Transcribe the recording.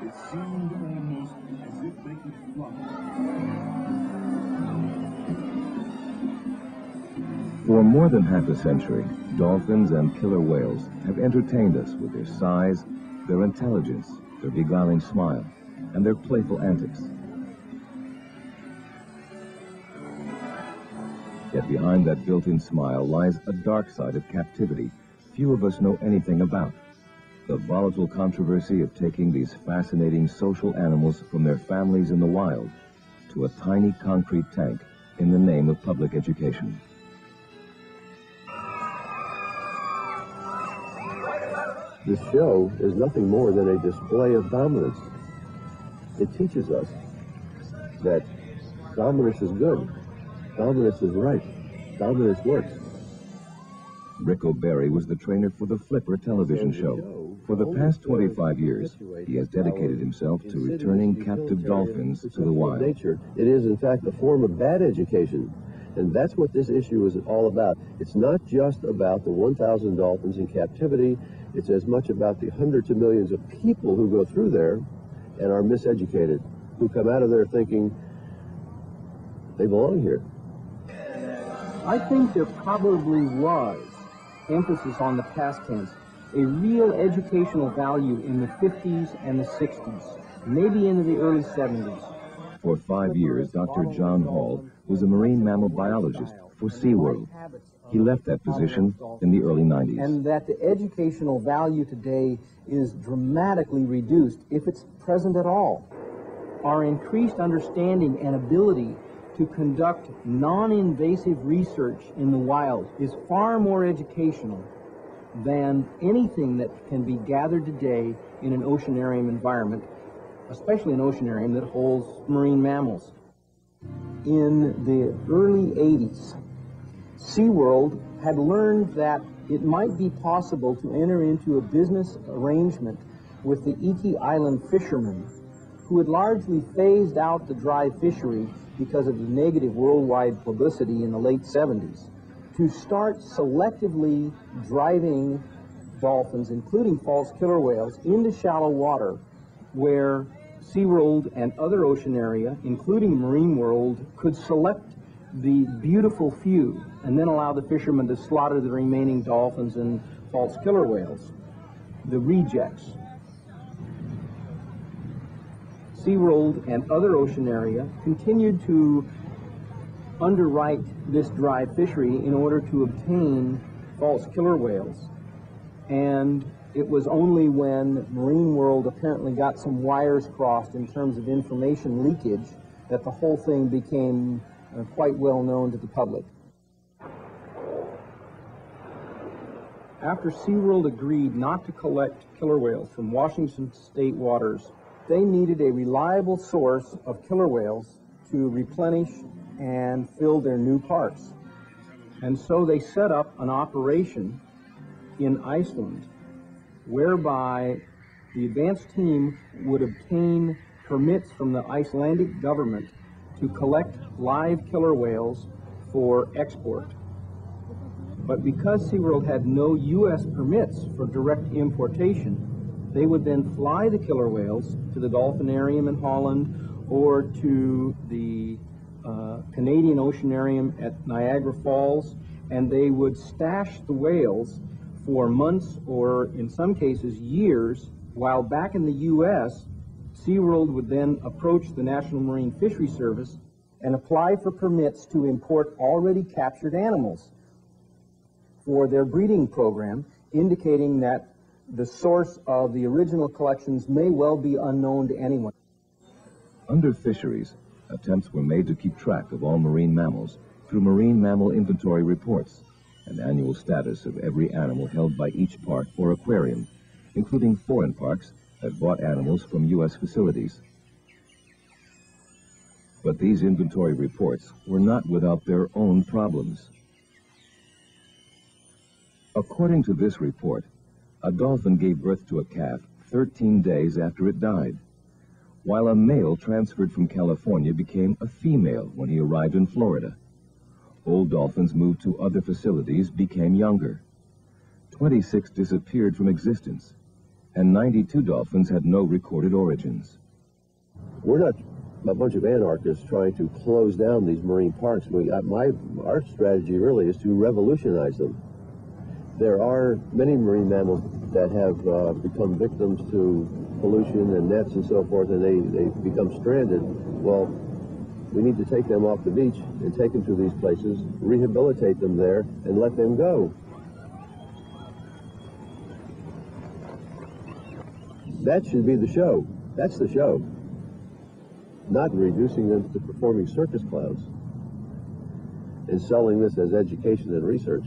It seemed almost as if they could fly. For more than half a century, dolphins and killer whales have entertained us with their size, their intelligence, their beguiling smile, and their playful antics. Yet behind that built-in smile lies a dark side of captivity few of us know anything about. The volatile controversy of taking these fascinating social animals from their families in the wild to a tiny concrete tank in the name of public education. This show is nothing more than a display of dominance. It teaches us that dominance is good, dominance is right, dominance works. Rick O'Berry was the trainer for the Flipper television show. For the past 25 years, he has dedicated himself to returning captive dolphins to the wild. Nature. It is, in fact, a form of bad education. And that's what this issue is all about. It's not just about the 1,000 dolphins in captivity. It's as much about the hundreds of millions of people who go through there and are miseducated, who come out of there thinking they belong here. I think there probably was emphasis on the past tense, a real educational value in the 50s and the 60s, maybe into the early 70s. For 5 years, Dr. John Hall was a marine mammal biologist for SeaWorld. He left that position in the early 90s. And that the educational value today is dramatically reduced, if it's present at all. Our increased understanding and ability to conduct non-invasive research in the wild is far more educational than anything that can be gathered today in an oceanarium environment, especially an oceanarium that holds marine mammals. In the early 80s, SeaWorld had learned that it might be possible to enter into a business arrangement with the E.T. Island fishermen, who had largely phased out the dry fishery because of the negative worldwide publicity in the late 70s, to start selectively driving dolphins, including false killer whales, into shallow water where SeaWorld and other oceanaria, including Marine World, could select the beautiful few and then allow the fishermen to slaughter the remaining dolphins and false killer whales, the rejects. SeaWorld and other oceanaria continued to underwrite this dry fishery in order to obtain false killer whales. And it was only when Marine World apparently got some wires crossed in terms of information leakage that the whole thing became quite well known to the public. After SeaWorld agreed not to collect killer whales from Washington state waters, they needed a reliable source of killer whales to replenish and fill their new parks. And so they set up an operation in Iceland whereby the advanced team would obtain permits from the Icelandic government to collect live killer whales for export. But because SeaWorld had no U.S. permits for direct importation, they would then fly the killer whales to the Dolphinarium in Holland or to the Canadian Oceanarium at Niagara Falls, and they would stash the whales for months or, in some cases, years, while back in the U.S., SeaWorld would then approach the National Marine Fisheries Service and apply for permits to import already captured animals for their breeding program, indicating that the source of the original collections may well be unknown to anyone. Under fisheries, attempts were made to keep track of all marine mammals through marine mammal inventory reports and annual status of every animal held by each park or aquarium, including foreign parks that bought animals from U.S. facilities. But these inventory reports were not without their own problems. According to this report, a dolphin gave birth to a calf 13 days after it died, while a male transferred from California became a female when he arrived in Florida. Old dolphins moved to other facilities became younger. 26 disappeared from existence, and 92 dolphins had no recorded origins. We're not a bunch of anarchists trying to close down these marine parks. Our strategy really is to revolutionize them. There are many marine mammals that have become victims to pollution and nets and so forth, and they become stranded. Well, we need to take them off the beach and take them to these places, rehabilitate them there, and let them go. That should be the show. That's the show. Not reducing them to performing circus clowns and selling this as education and research.